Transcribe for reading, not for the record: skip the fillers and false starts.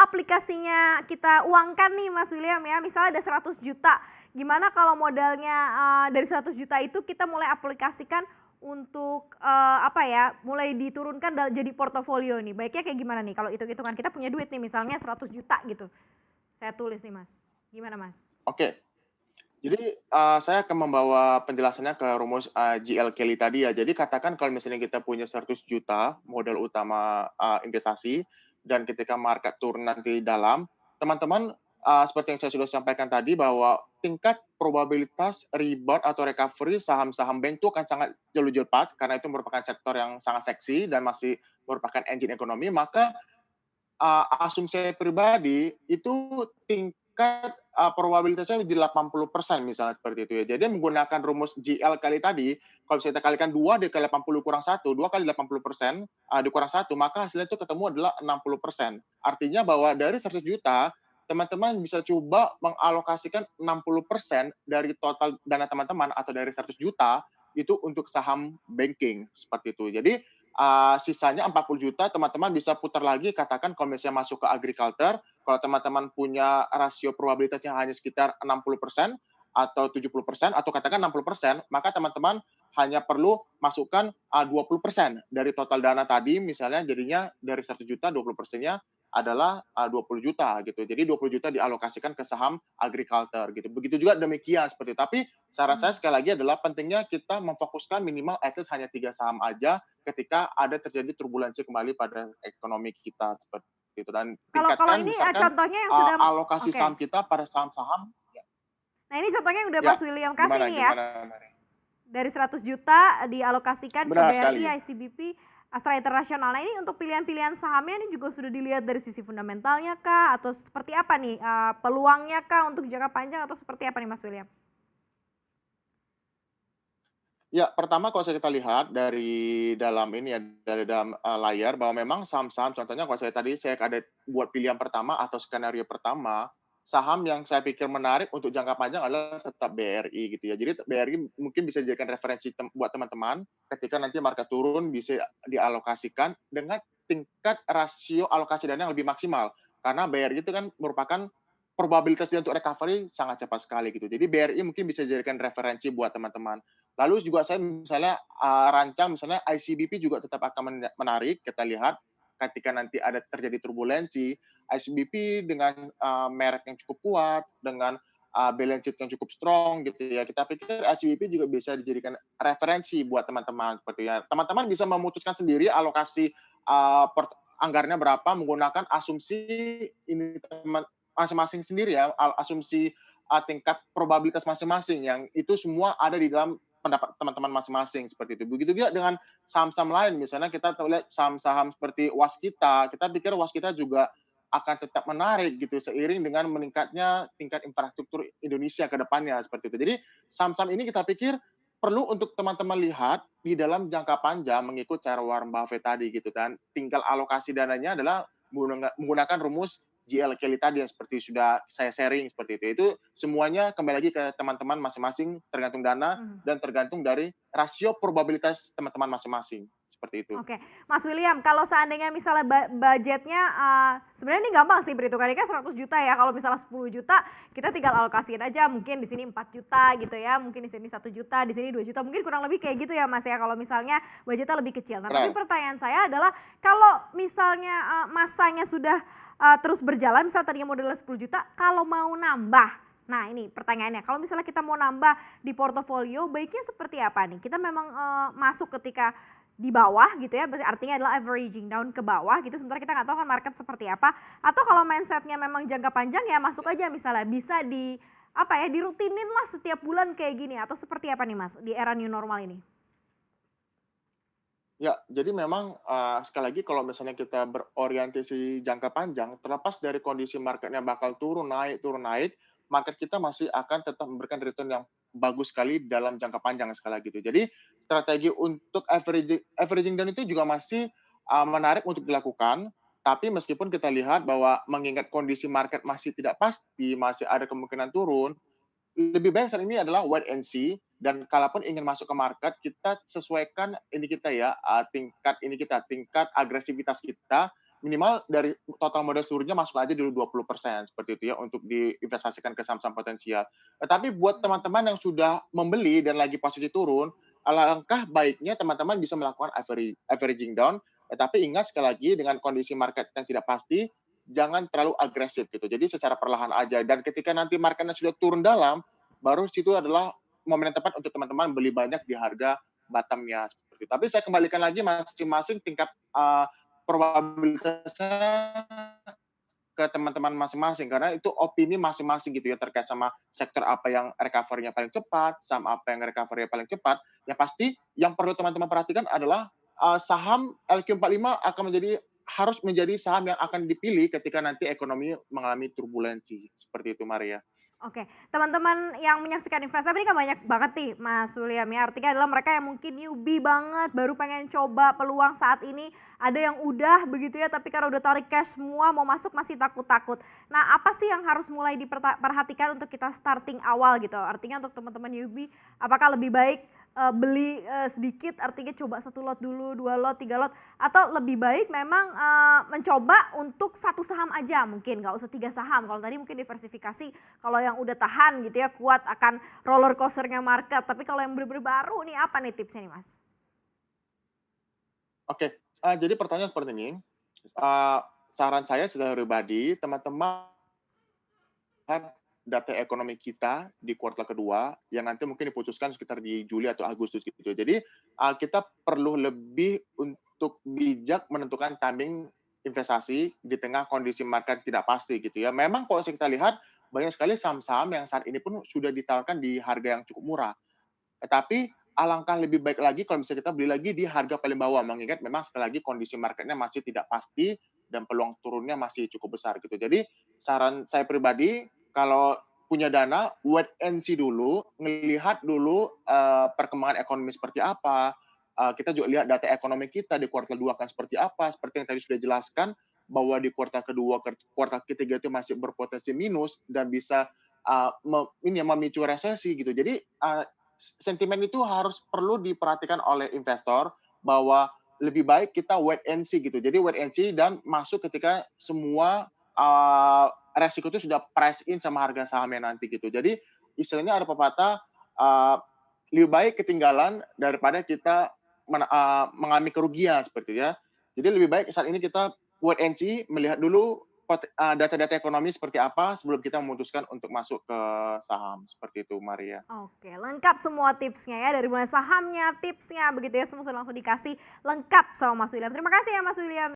aplikasinya kita uangkan nih Mas William ya, misalnya ada 100 juta, gimana kalau modalnya, dari 100 juta itu kita mulai aplikasikan untuk, apa ya, mulai diturunkan jadi portofolio nih, baiknya kayak gimana nih kalau hitung-hitungan kita punya duit nih misalnya 100 juta gitu, saya tulis nih Mas, gimana Mas? Oke, jadi, saya akan membawa penjelasannya ke rumus, GL Kelly tadi ya. Jadi katakan kalau misalnya kita punya 100 juta modal utama, investasi dan ketika market turun nanti dalam, teman-teman, seperti yang saya sudah sampaikan tadi bahwa tingkat probabilitas rebound atau recovery saham-saham bank itu akan sangat jauh-jauh cepat karena itu merupakan sektor yang sangat seksi dan masih merupakan engine ekonomi. Maka asumsi saya pribadi itu tingkat, probabilitasnya di 80% misalnya seperti itu ya. Jadi menggunakan rumus GL kali tadi, kalau misalnya kita kalikan 2 dikali 80 kurang 1, 2 kali 80%, dikurang 1, maka hasilnya itu ketemu adalah 60%. Artinya bahwa dari 100 juta, teman-teman bisa coba mengalokasikan 60% dari total dana teman-teman atau dari 100 juta, itu untuk saham banking, seperti itu. Jadi sisanya 40 juta teman-teman bisa putar lagi, katakan kalau misalnya masuk ke agriculture, kalau teman-teman punya rasio probabilitasnya hanya sekitar 60% atau 70% atau katakan 60%, maka teman-teman hanya perlu masukkan 20% dari total dana tadi, misalnya jadinya dari 100 juta 20%-nya adalah 20 juta gitu. Jadi 20 juta dialokasikan ke saham agriculture gitu. Begitu juga demikian seperti itu. Tapi saran saya Mmm. sekali lagi adalah pentingnya kita memfokuskan minimal at least hanya 3 saham aja ketika ada terjadi turbulensi kembali pada ekonomi kita seperti itu dan Kalau tingkatkan ini, besarkan contohnya yang sudah alokasi oke. saham kita pada saham-saham ya. Nah ini contohnya yang udah Ya, Mas William kasih gimana nih ya, gimana Mary? dari 100 juta dialokasikan ke Benar BRI, sekali. ICBP, Astra International. Nah ini untuk pilihan-pilihan sahamnya ini juga sudah dilihat dari sisi fundamentalnya kah? Atau seperti apa nih, peluangnya kah untuk jangka panjang atau seperti apa nih Mas William? Ya, pertama kalau kita lihat dari dalam ini ya, dari dalam, layar bahwa memang saham-saham contohnya kalau saya ada buat pilihan pertama atau skenario pertama, saham yang saya pikir menarik untuk jangka panjang adalah tetap BRI gitu ya. Jadi BRI mungkin bisa dijadikan referensi buat teman-teman ketika nanti market turun bisa dialokasikan dengan tingkat rasio alokasi dana yang lebih maksimal. Karena BRI itu kan merupakan probabilitas dia untuk recovery sangat cepat sekali gitu. Jadi BRI mungkin bisa dijadikan referensi buat teman-teman. Lalu juga saya misalnya, rancang misalnya ICBP juga tetap akan menarik, kita lihat ketika nanti ada terjadi turbulensi, ICBP dengan, merek yang cukup kuat, dengan, balance sheet yang cukup strong gitu ya, kita pikir ICBP juga bisa dijadikan referensi buat teman-teman seperti ya. Teman-teman bisa memutuskan sendiri alokasi, anggarannya berapa menggunakan asumsi ini masing-masing sendiri ya, asumsi, tingkat probabilitas masing-masing yang itu semua ada di dalam pendapat teman-teman masing-masing seperti itu. Begitu juga dengan saham-saham lain, misalnya kita lihat saham-saham seperti Waskita, kita pikir Waskita juga akan tetap menarik gitu seiring dengan meningkatnya tingkat infrastruktur Indonesia ke depannya seperti itu. Jadi saham-saham ini kita pikir perlu untuk teman-teman lihat di dalam jangka panjang mengikut cara Warren Buffett tadi gitu kan. Tinggal alokasi dananya adalah menggunakan rumus GL Kelly tadi yang seperti sudah saya sharing seperti itu. Itu semuanya kembali lagi ke teman-teman masing-masing tergantung dana Mhm. dan tergantung dari rasio probabilitas teman-teman masing-masing, seperti itu. Oke, Mas William, kalau seandainya misalnya budgetnya, sebenarnya ini gampang sih perhitungannya kan 100 juta ya, kalau misalnya 10 juta kita tinggal alokasiin aja mungkin di sini 4 juta gitu ya, mungkin di sini 1 juta, di sini 2 juta, mungkin kurang lebih kayak gitu ya Mas ya, kalau misalnya budgetnya lebih kecil. Nah tapi Benar. pertanyaan saya adalah kalau misalnya, masanya sudah, terus berjalan, misal tadinya modalnya 10 juta, kalau mau nambah, nah ini pertanyaannya, kalau misalnya kita mau nambah di portofolio, baiknya seperti apa nih? Kita memang, masuk ketika di bawah gitu ya, artinya adalah averaging down ke bawah gitu, sementara kita nggak tahu kan market seperti apa, atau kalau mindsetnya memang jangka panjang ya masuk aja misalnya, bisa di apa ya, dirutinin lah setiap bulan kayak gini, atau seperti apa nih Mas, di era new normal ini? Ya, jadi memang, sekali lagi kalau misalnya kita berorientasi jangka panjang, terlepas dari kondisi marketnya bakal turun naik, market kita masih akan tetap memberikan return yang bagus sekali dalam jangka panjang sekali lagi gitu. Jadi strategi untuk averaging averaging down itu juga masih, menarik untuk dilakukan, tapi meskipun kita lihat bahwa mengingat kondisi market masih tidak pasti, masih ada kemungkinan turun, lebih baik saat ini adalah wait and see dan kalaupun ingin masuk ke market, kita sesuaikan ini kita ya, tingkat agresivitas kita. minimal dari total modal seluruhnya masuk aja dulu 20% seperti itu ya, untuk diinvestasikan ke saham-saham potensial. Tetapi buat Hmm. teman-teman yang sudah membeli dan lagi posisi turun, alangkah baiknya teman-teman bisa melakukan averaging down, tetapi ingat sekali lagi dengan kondisi market yang tidak pasti, jangan terlalu agresif gitu. Jadi secara perlahan aja dan ketika nanti marketnya sudah turun dalam, baru situ adalah momen yang tepat untuk teman-teman beli banyak di harga bottom-nya seperti itu. Tapi saya kembalikan lagi masing-masing tingkat probabilitasnya ke teman-teman masing-masing karena itu opini masing-masing gitu ya terkait sama sektor apa yang recovery-nya paling cepat, saham apa yang recovery-nya paling cepat. Yang pasti yang perlu teman-teman perhatikan adalah saham LQ45 akan harus menjadi saham yang akan dipilih ketika nanti ekonomi mengalami turbulensi. Seperti itu Maria. Oke, teman-teman yang menyaksikan Investasi ini kan banyak banget nih Mas William ya, artinya adalah mereka yang mungkin newbie banget, baru pengen coba peluang saat ini, ada yang udah begitu ya, tapi karena udah tarik cash semua, mau masuk masih takut-takut. Nah apa sih yang harus mulai diperhatikan untuk kita starting awal gitu? Artinya untuk teman-teman newbie, apakah lebih baik beli sedikit, artinya coba 1 lot dulu, 2 lot, 3 lot, atau lebih baik memang mencoba untuk 1 saham aja mungkin, nggak usah 3 saham. Kalau tadi mungkin diversifikasi, kalau yang udah tahan gitu ya, kuat akan roller coaster-nya market. Tapi kalau yang bener-bener baru nih, apa nih tipsnya nih Mas? Oke, jadi pertanyaan seperti ini, eee, saran saya secara pribadi teman-teman lihat data ekonomi kita di kuartal kedua yang nanti mungkin diputuskan sekitar di Juli atau Agustus gitu. Jadi, kita perlu lebih untuk bijak menentukan timing investasi di tengah kondisi market tidak pasti gitu ya. Memang kalau kita lihat banyak sekali saham-saham yang saat ini pun sudah ditawarkan di harga yang cukup murah. Tetapi alangkah lebih baik lagi kalau bisa kita beli lagi di harga paling bawah, mengingat memang sekali lagi kondisi marketnya masih tidak pasti dan peluang turunnya masih cukup besar gitu. Jadi saran saya pribadi kalau punya dana wait and see dulu, ngelihat dulu perkembangan ekonomi seperti apa. Kita juga lihat data ekonomi kita di kuartal 2 akan seperti apa. Seperti yang tadi sudah jelaskan bahwa di kuartal kedua, kuartal ketiga itu masih berpotensi minus dan bisa memicu resesi gitu. Jadi sentimen itu harus perlu diperhatikan oleh investor bahwa lebih baik kita wait and see gitu. Jadi wait and see dan masuk ketika semua resiko itu sudah price in sama harga sahamnya nanti gitu. Jadi istilahnya ada pepatah lebih baik ketinggalan daripada kita mengalami kerugian seperti itu ya. Jadi lebih baik saat ini kita wait and see, melihat dulu data-data ekonomi seperti apa sebelum kita memutuskan untuk masuk ke saham seperti itu Maria. Oke, lengkap semua tipsnya ya, dari mulai sahamnya, tipsnya, begitu ya, semua sudah langsung dikasih lengkap sama Mas William. Terima kasih ya Mas William.